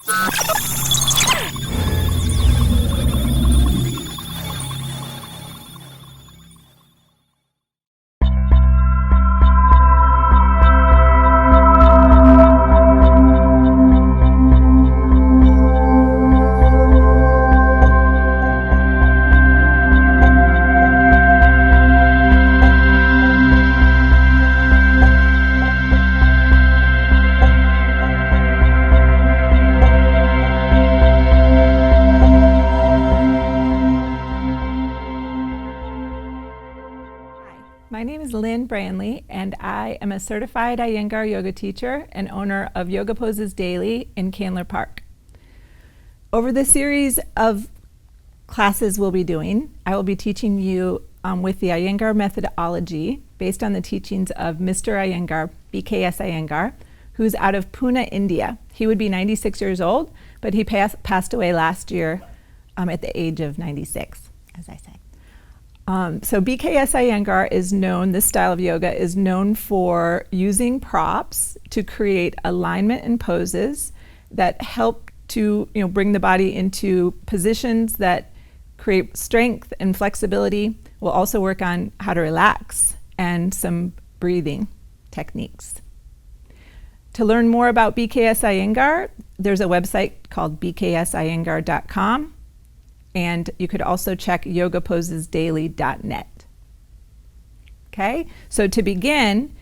My name is Lynn Brandli, and I am a certified Iyengar Yoga teacher and owner of Yoga Poses Daily in Candler Park. Over the series of classes we'll be doing, I will be teaching you with the Iyengar methodology based on the teachings of Mr. Iyengar, BKS Iyengar, who's out of Pune, India. He would be 96 years old, but he passed away last year at the age of 96, as I said. So BKS Iyengar is known, this style of yoga is known for using props to create alignment and poses that help to bring the body into positions that create strength and flexibility. We'll also work on how to relax and some breathing techniques. To learn more about BKS Iyengar, there's a website called bksiyengar.com. And you could also check yogaposesdaily.net. Okay, so to begin,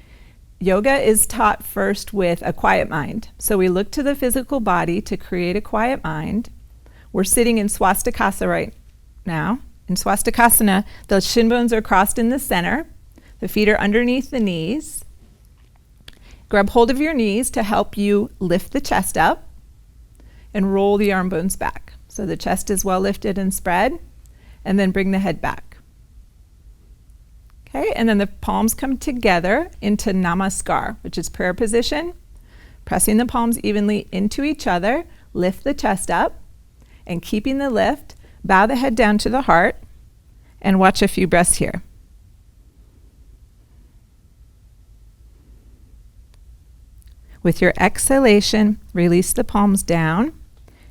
yoga is taught first with a quiet mind. So we look to the physical body to create a quiet mind. We're sitting in swastikasa right now. In swastikasana, the shin bones are crossed in the center. The feet are underneath the knees. Grab hold of your knees to help you lift the chest up and roll the arm bones back. So the chest is well lifted and spread, and then bring the head back. Okay, and then the palms come together into namaskar, which is prayer position. Pressing the palms evenly into each other, lift the chest up, and keeping the lift, bow the head down to the heart, and watch a few breaths here. With your exhalation, release the palms down,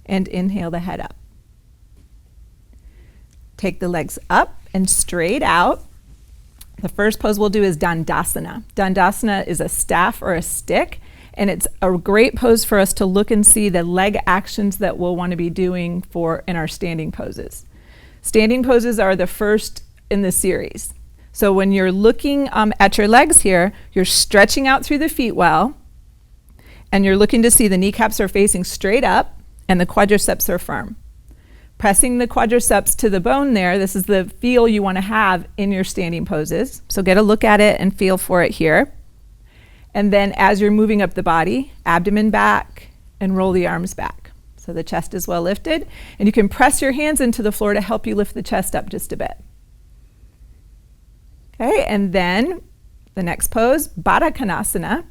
and inhale the head up. Take the legs up and straight out. The first pose we'll do is Dandasana. Dandasana is a staff or a stick, and it's a great pose for us to look and see the leg actions that we'll want to be doing in our standing poses. Standing poses are the first in the series. So when you're looking at your legs here, you're stretching out through the feet well, and you're looking to see the kneecaps are facing straight up, and the quadriceps are firm. Pressing the quadriceps to the bone there, this is the feel you want to have in your standing poses. So get a look at it and feel for it here. And then as you're moving up the body, abdomen back and roll the arms back. So the chest is well lifted, and you can press your hands into the floor to help you lift the chest up just a bit. Okay, and then the next pose, Baddha Konasana.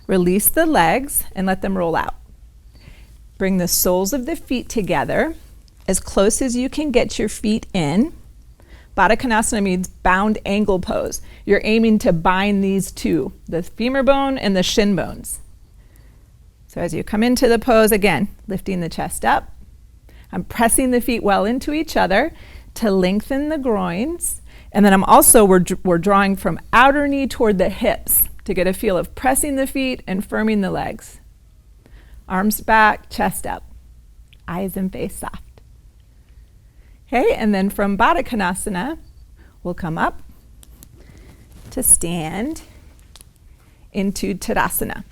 Release the legs and let them roll out. Bring the soles of the feet together as close as you can get your feet in. Baddha Konasana means bound angle pose. You're aiming to bind these two, the femur bone and the shin bones. So as you come into the pose, again, lifting the chest up. I'm pressing the feet well into each other to lengthen the groins. And then we're drawing from outer knee toward the hips to get a feel of pressing the feet and firming the legs. Arms back, chest up, eyes and face soft. Okay, and then from Baddha Konasana, we'll come up to stand into Tadasana.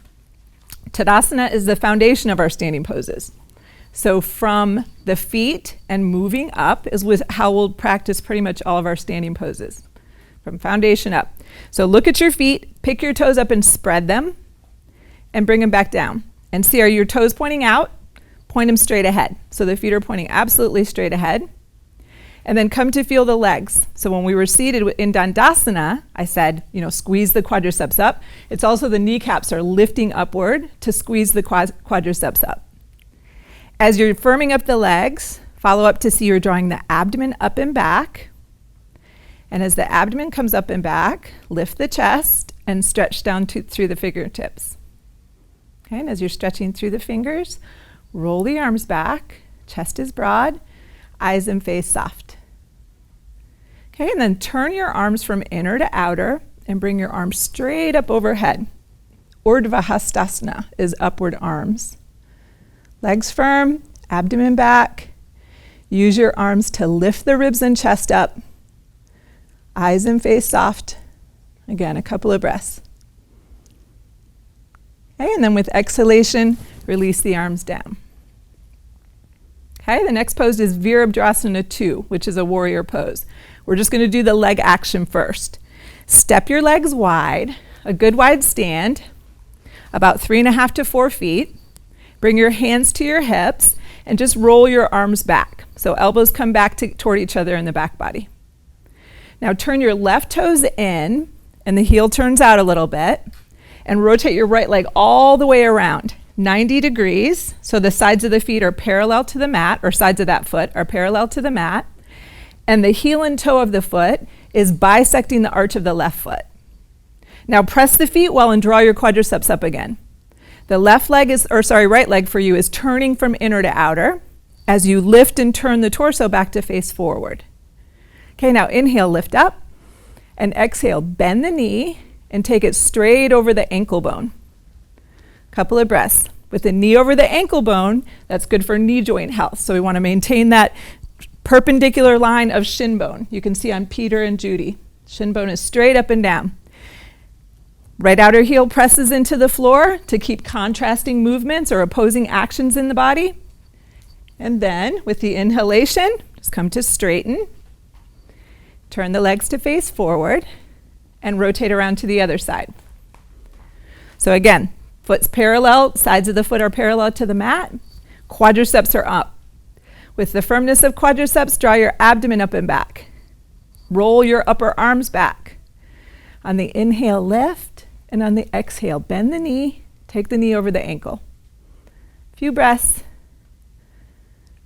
Tadasana is the foundation of our standing poses. So from the feet and moving up is how we'll practice pretty much all of our standing poses, from foundation up. So look at your feet, pick your toes up and spread them, and bring them back down. And see, are your toes pointing out? Point them straight ahead. So the feet are pointing absolutely straight ahead. And then come to feel the legs. So when we were seated in Dandasana, I said, squeeze the quadriceps up. It's also the kneecaps are lifting upward to squeeze the quadriceps up. As you're firming up the legs, follow up to see you're drawing the abdomen up and back. And as the abdomen comes up and back, lift the chest and stretch down through the fingertips. Okay, and as you're stretching through the fingers, Roll the arms back. Chest is broad. Eyes and face soft. Okay, and then turn your arms from inner to outer and bring your arms straight up overhead. Urdvha Hastasana is upward arms. Legs firm, abdomen back. Use your arms to lift the ribs and chest up. Eyes and face soft. Again, a couple of breaths. Okay, and then with exhalation, release the arms down. Okay, the next pose is Virabhadrasana 2, which is a warrior pose. We're just going to do the leg action first. Step your legs wide, a good wide stand, about 3.5 to 4 feet. Bring your hands to your hips and just roll your arms back. So elbows come back toward each other in the back body. Now turn your left toes in and the heel turns out a little bit, and rotate your right leg all the way around, 90 degrees. So the sides of the feet are parallel to the mat, or sides of that foot are parallel to the mat. And the heel and toe of the foot is bisecting the arch of the left foot. Now press the feet well and draw your quadriceps up again. The right leg for you is turning from inner to outer as you lift and turn the torso back to face forward. Okay, now inhale, lift up, and exhale, bend the knee and take it straight over the ankle bone. Couple of breaths. With the knee over the ankle bone, that's good for knee joint health. So we want to maintain that perpendicular line of shin bone. You can see on Peter and Judy. Shin bone is straight up and down. Right outer heel presses into the floor to keep contrasting movements or opposing actions in the body. And then with the inhalation, just come to straighten. Turn the legs to face forward and rotate around to the other side. So again, foot's parallel, sides of the foot are parallel to the mat. Quadriceps are up. With the firmness of quadriceps, draw your abdomen up and back. Roll your upper arms back. On the inhale, lift, and on the exhale, bend the knee, take the knee over the ankle. Few breaths.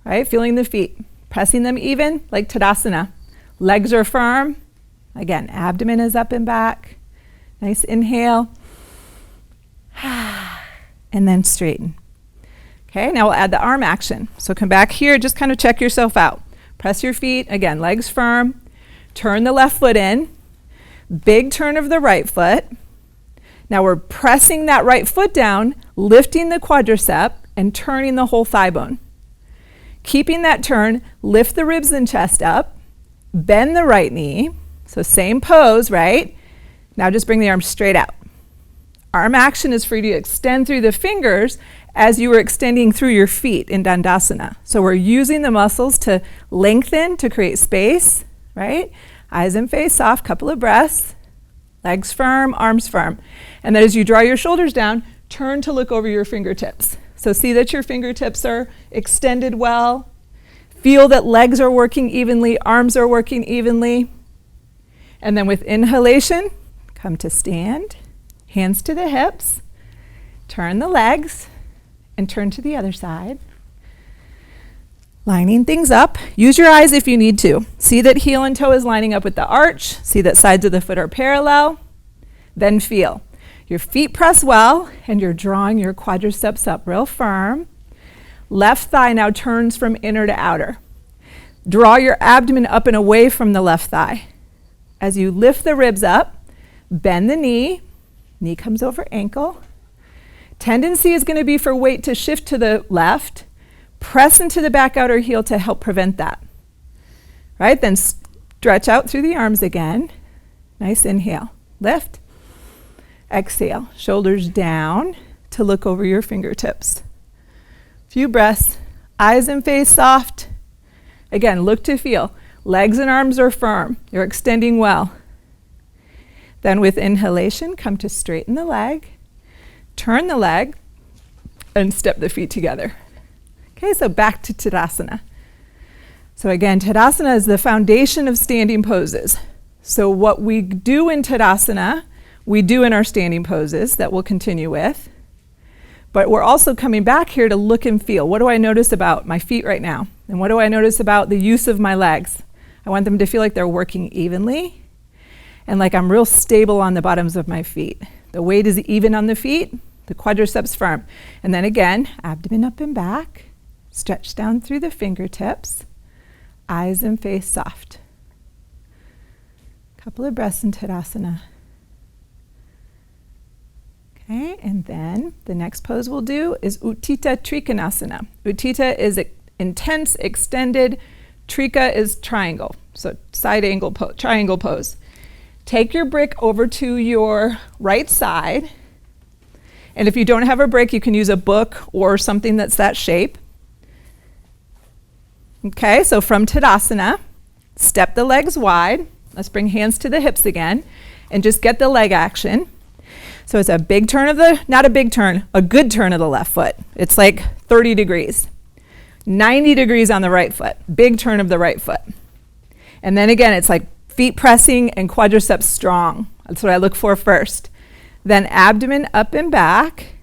All right, feeling the feet, pressing them even like Tadasana. Legs are firm. Again, abdomen is up and back. Nice inhale. And then straighten. Okay, now we'll add the arm action. So come back here, just kind of check yourself out. Press your feet, again, legs firm. Turn the left foot in. Big turn of the right foot. Now we're pressing that right foot down, lifting the quadricep, and turning the whole thigh bone. Keeping that turn, lift the ribs and chest up. Bend the right knee. So same pose, right? Now just bring the arms straight out. Arm action is for you to extend through the fingers as you were extending through your feet in Dandasana. So we're using the muscles to lengthen, to create space, right? Eyes and face soft, couple of breaths. Legs firm, arms firm. And then as you draw your shoulders down, turn to look over your fingertips. So see that your fingertips are extended well. Feel that legs are working evenly, arms are working evenly. And then with inhalation, come to stand, hands to the hips, turn the legs, and turn to the other side. Lining things up. Use your eyes if you need to. See that heel and toe is lining up with the arch. See that sides of the foot are parallel. Then feel. Your feet press well, and you're drawing your quadriceps up real firm. Left thigh now turns from inner to outer. Draw your abdomen up and away from the left thigh. As you lift the ribs up, bend the knee. Knee comes over ankle. Tendency is going to be for weight to shift to the left. Press into the back outer heel to help prevent that. Right, then stretch out through the arms again. Nice inhale. Lift. Exhale. Shoulders down to look over your fingertips. Few breaths. Eyes and face soft. Again, look to feel. Legs and arms are firm. You're extending well. Then with inhalation, come to straighten the leg. Turn the leg and step the feet together. Okay, so back to Tadasana. So again, Tadasana is the foundation of standing poses. So what we do in Tadasana, we do in our standing poses that we'll continue with. But we're also coming back here to look and feel. What do I notice about my feet right now? And what do I notice about the use of my legs? I want them to feel like they're working evenly and like I'm real stable on the bottoms of my feet. The weight is even on the feet. the quadriceps firm. And then again, abdomen up and back, stretch down through the fingertips, eyes and face soft. Couple of breaths in Tadasana. Okay, and then the next pose we'll do is Utthita Trikonasana. Utthita is intense, extended. Trika is triangle, so side angle triangle pose. Take your brick over to your right side. And if you don't have a brick, you can use a book or something that's that shape. Okay, so from Tadasana, step the legs wide. Let's bring hands to the hips again and just get the leg action. So it's a big turn of not a big turn, a good turn of the left foot. It's like 30 degrees. 90 degrees on the right foot, big turn of the right foot. And then again, it's like feet pressing and quadriceps strong. That's what I look for first. Then abdomen up and back.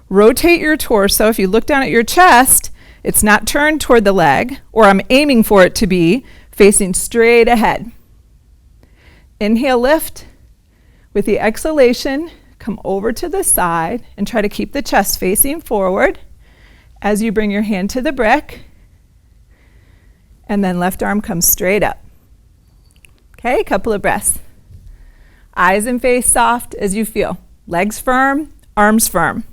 Rotate your torso. If you look down at your chest, it's not turned toward the leg, or I'm aiming for it to be facing straight ahead. Inhale, lift. With the exhalation, come over to the side and try to keep the chest facing forward as you bring your hand to the brick. And then left arm comes straight up. Okay, a couple of breaths. Eyes and face soft as you feel. Legs firm, arms firm.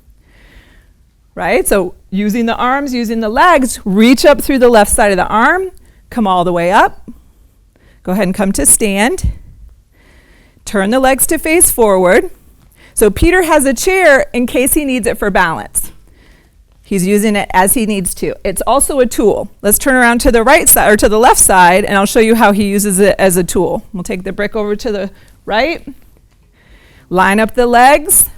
Right? So using the arms, using the legs, reach up through the left side of the arm, come all the way up. Go ahead and come to stand. Turn the legs to face forward. So Peter has a chair in case he needs it for balance. He's using it as he needs to. It's also a tool. Let's turn around to the right side or to the left side, and I'll show you how he uses it as a tool. We'll take the brick over to the right. Line up the legs.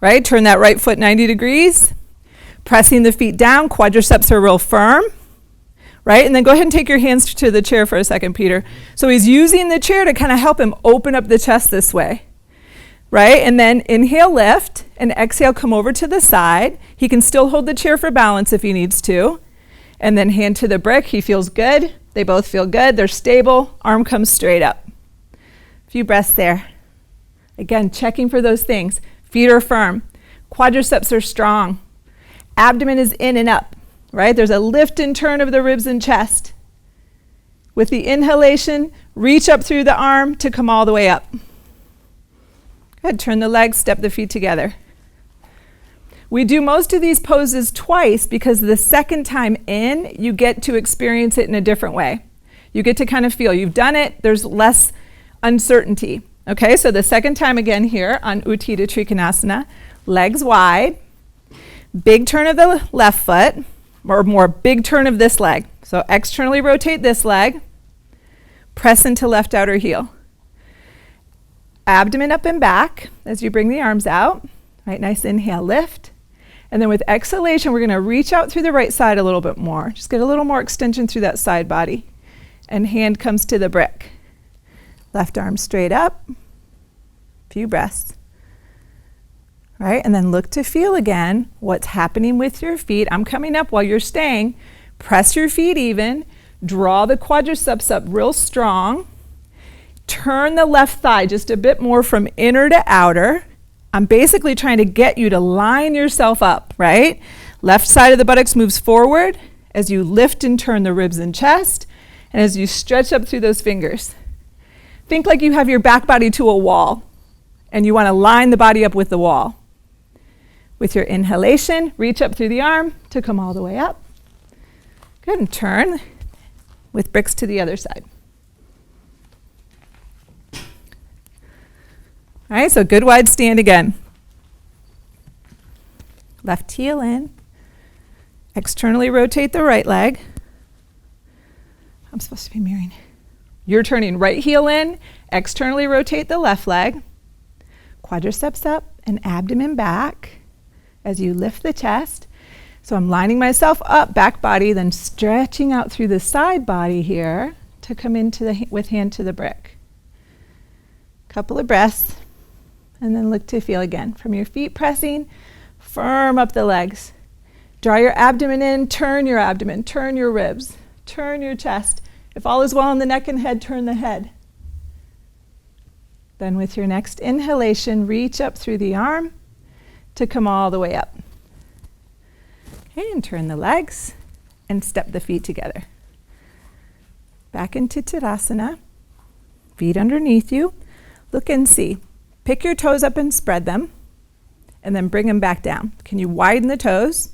Right? Turn that right foot 90 degrees. Pressing the feet down. Quadriceps are real firm. Right? And then go ahead and take your hands to the chair for a second, Peter. So he's using the chair to kind of help him open up the chest this way. Right? And then inhale, lift, and exhale, come over to the side. He can still hold the chair for balance if he needs to. And then hand to the brick. He feels good. They both feel good. They're stable. Arm comes straight up. A few breaths there. Again, checking for those things. Feet are firm. Quadriceps are strong. Abdomen is in and up. Right? There's a lift and turn of the ribs and chest. With the inhalation, reach up through the arm to come all the way up. Good. Turn the legs, step the feet together. We do most of these poses twice because the second time in, you get to experience it in a different way. You get to kind of feel you've done it, there's less uncertainty. Okay, so the second time again here on Utthita Trikonasana, legs wide, big turn of the left foot, or more big turn of this leg. So externally rotate this leg, press into left outer heel. Abdomen up and back as you bring the arms out. Right, nice inhale, lift. And then with exhalation, we're going to reach out through the right side a little bit more. Just get a little more extension through that side body. And hand comes to the brick. Left arm straight up. Few breaths. Right, and then look to feel again what's happening with your feet. I'm coming up while you're staying. Press your feet even. Draw the quadriceps up real strong. Turn the left thigh just a bit more from inner to outer. I'm basically trying to get you to line yourself up, right? Left side of the buttocks moves forward as you lift and turn the ribs and chest, and as you stretch up through those fingers. Think like you have your back body to a wall, and you want to line the body up with the wall. With your inhalation, reach up through the arm to come all the way up. Good, and turn with bricks to the other side. All right, so good wide stand again. Left heel in. Externally rotate the right leg. I'm supposed to be mirroring. You're turning right heel in. Externally rotate the left leg. Quadriceps up and abdomen back as you lift the chest. So I'm lining myself up, back body, then stretching out through the side body here to come into the with hand to the brick. Couple of breaths. And then look to feel again. From your feet pressing, firm up the legs. Draw your abdomen in, turn your abdomen, turn your ribs, turn your chest. If all is well in the neck and head, turn the head. Then with your next inhalation, reach up through the arm to come all the way up. Okay, and turn the legs and step the feet together. Back into Tadasana. Feet underneath you. Look and see. Pick your toes up and spread them, and then bring them back down. Can you widen the toes?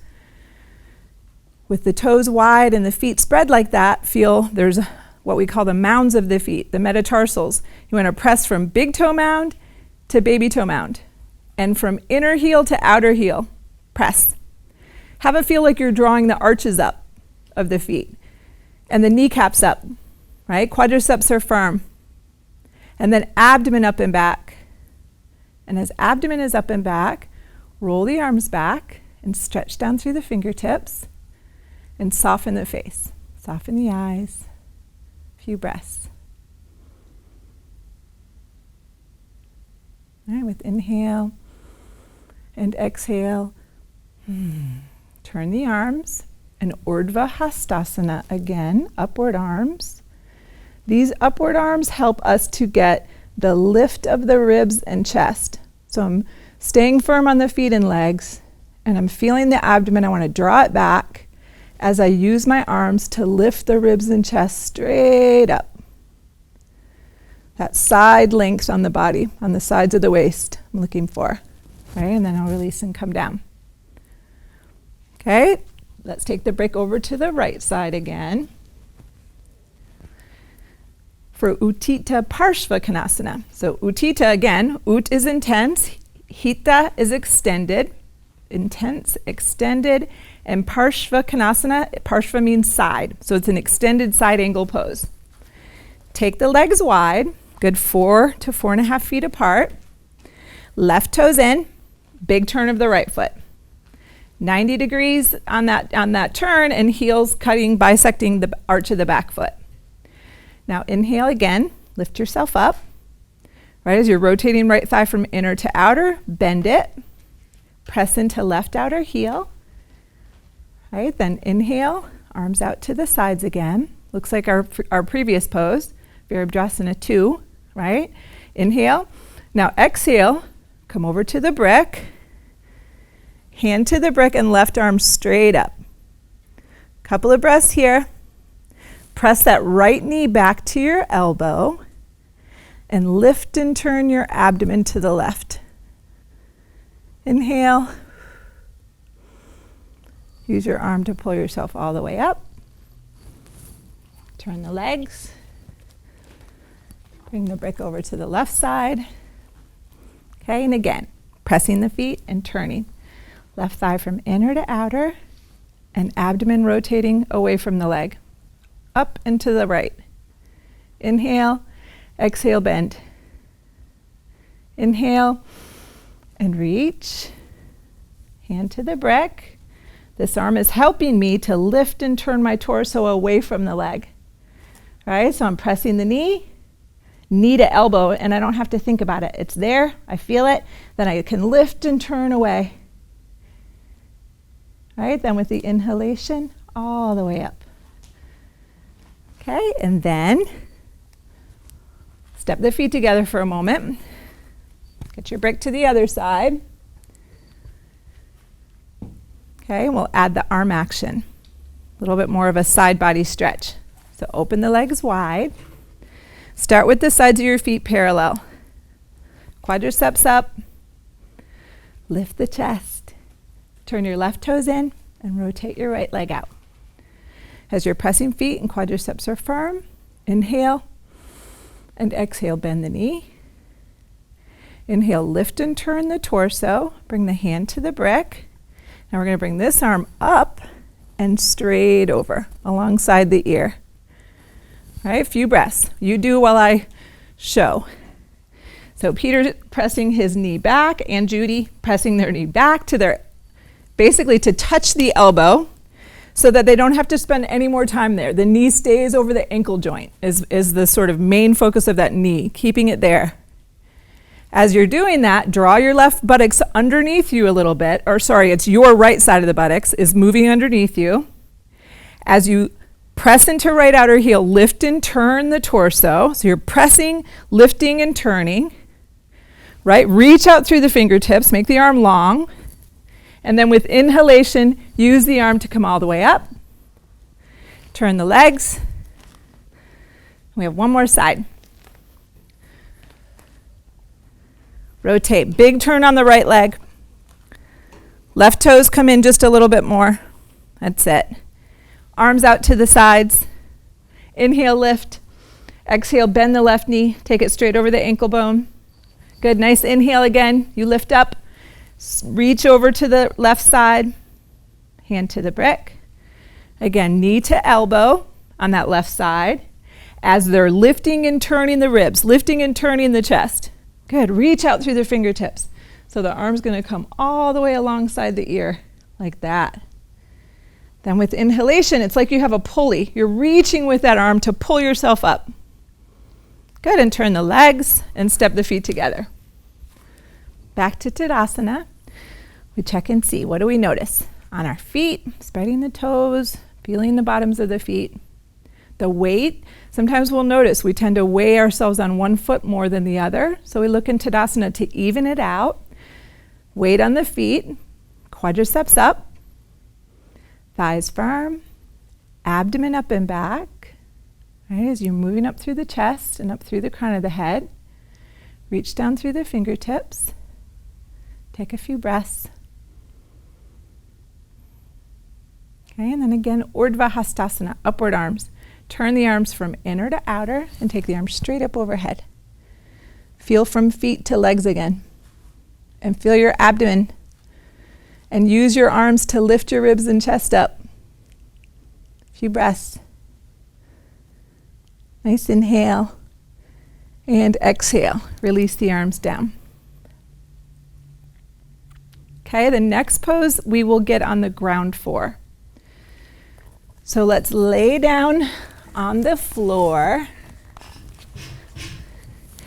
With the toes wide and the feet spread like that, feel there's what we call the mounds of the feet, the metatarsals. You want to press from big toe mound to baby toe mound, and from inner heel to outer heel. Press. Have it feel like you're drawing the arches up of the feet, and the kneecaps up, right? Quadriceps are firm. And then abdomen up and back. And as abdomen is up and back, roll the arms back and stretch down through the fingertips and soften the face. Soften the eyes. A few breaths. All right, with inhale and exhale, turn the arms and Urdvha Hastasana again, upward arms. These upward arms help us to get the lift of the ribs and chest. So I'm staying firm on the feet and legs, and I'm feeling the abdomen. I want to draw it back as I use my arms to lift the ribs and chest straight up. That side length on the body, on the sides of the waist, I'm looking for. Right? And then I'll release and come down. Okay, let's take the break over to the right side again. For Utthita Parshvakonasana. So Utthita, again, Ut is intense, Hita is extended, intense, extended, and Parshvakonasana, Parshva means side, so it's an extended side angle pose. Take the legs wide, good 4 to 4.5 feet apart, left toes in, big turn of the right foot. 90 degrees on that turn, and heels bisecting the arch of the back foot. Now inhale again, lift yourself up. Right as you're rotating right thigh from inner to outer, bend it. Press into left outer heel. Right, then inhale, arms out to the sides again. Looks like our previous pose, Virabhadrasana 2, right? Inhale. Now exhale, come over to the brick. Hand to the brick and left arm straight up. Couple of breaths here. Press that right knee back to your elbow and lift and turn your abdomen to the left. Inhale. Use your arm to pull yourself all the way up. Turn the legs. Bring the brick over to the left side. Okay, and again, pressing the feet and turning. Left thigh from inner to outer, and abdomen rotating away from the leg. Up and to the right. Inhale, exhale, bend. Inhale, and reach. Hand to the brick. This arm is helping me to lift and turn my torso away from the leg. All right, so I'm pressing the knee to elbow, and I don't have to think about it. It's there, I feel it, then I can lift and turn away. All right, then with the inhalation, all the way up. Okay, and then step the feet together for a moment. Get your brick to the other side. Okay, and we'll add the arm action. A little bit more of a side body stretch. So open the legs wide. Start with the sides of your feet parallel. Quadriceps up. Lift the chest. Turn your left toes in and rotate your right leg out. As you're pressing feet and quadriceps are firm, inhale and exhale, bend the knee. Inhale, lift and turn the torso. Bring the hand to the brick. Now we're going to bring this arm up and straight over alongside the ear. All right, a few breaths. You do while I show. So Peter pressing his knee back and Judy pressing their knee back to their, basically to touch the elbow so that they don't have to spend any more time there. The knee stays over the ankle joint is the sort of main focus of that knee, keeping it there. As you're doing that, draw your left buttocks underneath you a little bit, or sorry, it's your right side of the buttocks is moving underneath you. As you press into right outer heel, lift and turn the torso. So you're pressing, lifting, and turning. Right? Reach out through the fingertips, make the arm long. And then with inhalation, use the arm to come all the way up. Turn the legs. We have one more side. Rotate. Big turn on the right leg. Left toes come in just a little bit more. That's it. Arms out to the sides. Inhale, lift. Exhale, bend the left knee. Take it straight over the ankle bone. Good. Nice inhale again. You lift up. Reach over to the left side. Hand to the brick. Again, knee to elbow on that left side as they're lifting and turning the ribs, lifting and turning the chest. Good. Reach out through the fingertips. So the arm's going to come all the way alongside the ear like that. Then with inhalation, it's like you have a pulley. You're reaching with that arm to pull yourself up. Good. And turn the legs and step the feet together. Back to Tadasana. We check and see. What do we notice? On our feet, spreading the toes, feeling the bottoms of the feet. The weight, sometimes we'll notice we tend to weigh ourselves on one foot more than the other. So we look in Tadasana to even it out. Weight on the feet, quadriceps up, thighs firm, abdomen up and back. Right, as you're moving up through the chest and up through the crown of the head. Reach down through the fingertips. Take a few breaths. Okay, and then again, Urdvha Hastasana, upward arms. Turn the arms from inner to outer and take the arms straight up overhead. Feel from feet to legs again. And feel your abdomen. And use your arms to lift your ribs and chest up. A few breaths. Nice inhale. And exhale. Release the arms down. Okay, the next pose we will get on the ground for. So let's lay down on the floor.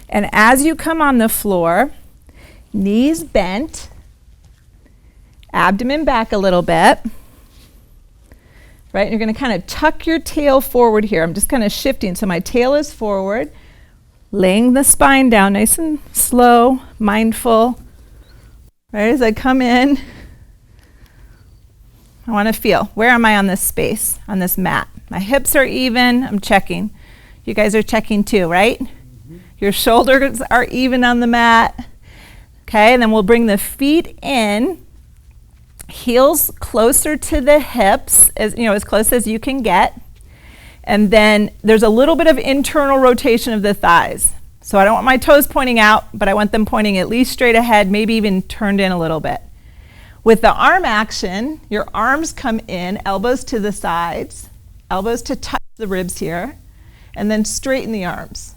And as you come on the floor, knees bent, abdomen back a little bit. Right, and you're going to kind of tuck your tail forward here. I'm just kind of shifting. So my tail is forward, laying the spine down nice and slow, mindful. Right, as I come in, I want to feel, where am I on this space, on this mat? My hips are even, I'm checking. You guys are checking too, right? Mm-hmm. Your shoulders are even on the mat. Okay, and then we'll bring the feet in, heels closer to the hips, as close as you can get. And then there's a little bit of internal rotation of the thighs. So I don't want my toes pointing out, but I want them pointing at least straight ahead, maybe even turned in a little bit. With the arm action, your arms come in, elbows to the sides, elbows to touch the ribs here, and then straighten the arms.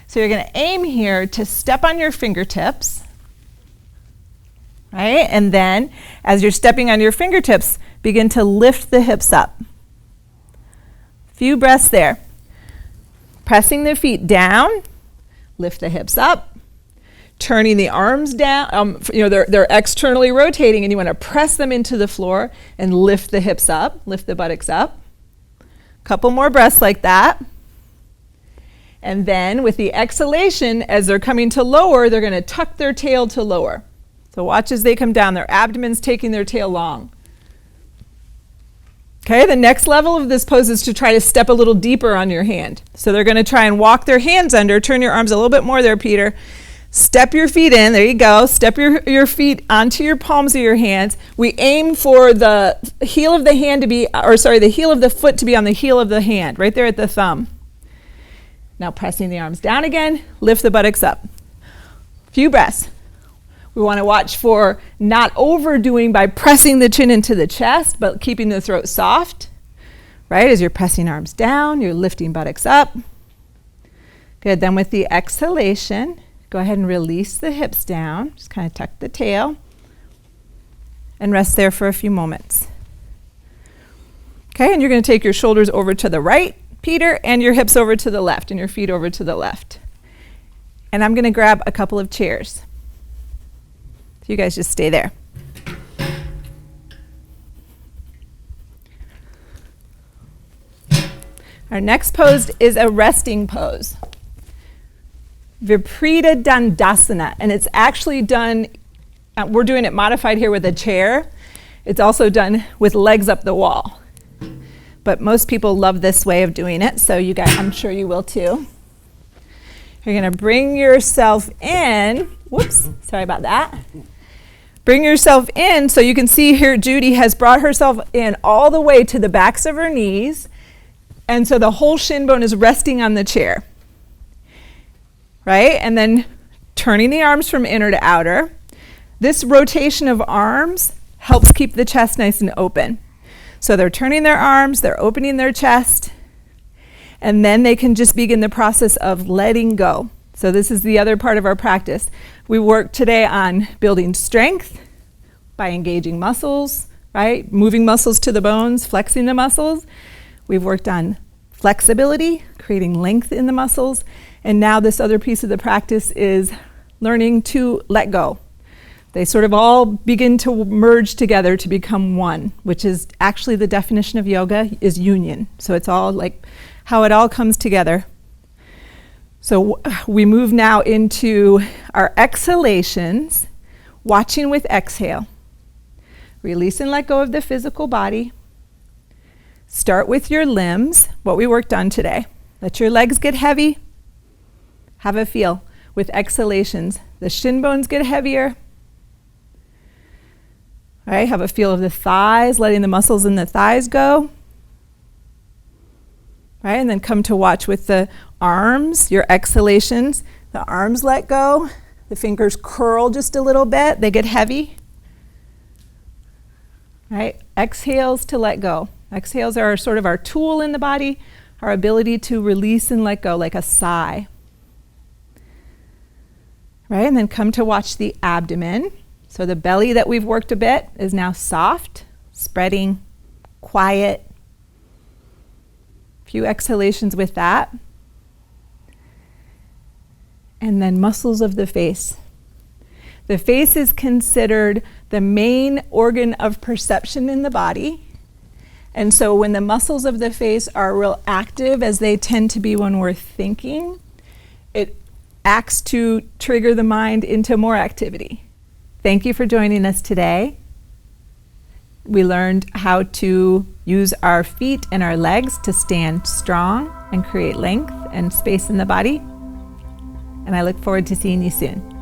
So you're going to aim here to step on your fingertips, right? And then as you're stepping on your fingertips, begin to lift the hips up. Few breaths there. Pressing the feet down, lift the hips up. Turning the arms down, they're externally rotating, and you want to press them into the floor and lift the hips up, lift the buttocks up. Couple more breaths like that. And then with the exhalation, as they're coming to lower, they're going to tuck their tail to lower. So watch as they come down, their abdomen's taking their tail long. Okay, the next level of this pose is to try to step a little deeper on your hand. So they're going to try and walk their hands under, turn your arms a little bit more there, Peter. Step your feet in, there you go. Step your feet onto your palms of your hands. We aim for the heel of the hand to be, the heel of the foot to be on the heel of the hand, right there at the thumb. Now pressing the arms down again, lift the buttocks up. Few breaths. We want to watch for not overdoing by pressing the chin into the chest, but keeping the throat soft, right? As you're pressing arms down, you're lifting buttocks up. Good, then with the exhalation, go ahead and release the hips down. Just kind of tuck the tail and rest there for a few moments. Okay, and you're going to take your shoulders over to the right, Peter, and your hips over to the left, and your feet over to the left. And I'm going to grab a couple of chairs. So you guys just stay there. Our next pose is a resting pose. Viparita Dandasana, and it's actually done, we're doing it modified here with a chair, It's also done with legs up the wall. But most people love this way of doing it, so you guys, I'm sure you will too. You're gonna bring yourself in. Whoops, sorry about that. Bring yourself in, so you can see here Judy has brought herself in all the way to the backs of her knees, and so the whole shin bone is resting on the chair. Right? And then turning the arms from inner to outer. This rotation of arms helps keep the chest nice and open. So they're turning their arms, they're opening their chest, and then they can just begin the process of letting go. So this is the other part of our practice. We worked today on building strength by engaging muscles, right? Moving muscles to the bones, flexing the muscles. We've worked on flexibility, creating length in the muscles. And now this other piece of the practice is learning to let go. They sort of all begin to merge together to become one, which is actually the definition of yoga is union. So it's all like how it all comes together. So we move now into our exhalations, watching with exhale. Release and let go of the physical body. Start with your limbs, what we worked on today. Let your legs get heavy. Have a feel. With exhalations, the shin bones get heavier. All right, have a feel of the thighs, letting the muscles in the thighs go. Right, and then come to watch with the arms, your exhalations. The arms let go. The fingers curl just a little bit. They get heavy. Right, exhales to let go. Exhales are sort of our tool in the body, our ability to release and let go, like a sigh. Right, and then come to watch the abdomen. So the belly that we've worked a bit is now soft, spreading, quiet. A few exhalations with that. And then muscles of the face. The face is considered the main organ of perception in the body. And so when the muscles of the face are real active, as they tend to be when we're thinking, it acts to trigger the mind into more activity. Thank you for joining us today. We learned how to use our feet and our legs to stand strong and create length and space in the body. And I look forward to seeing you soon.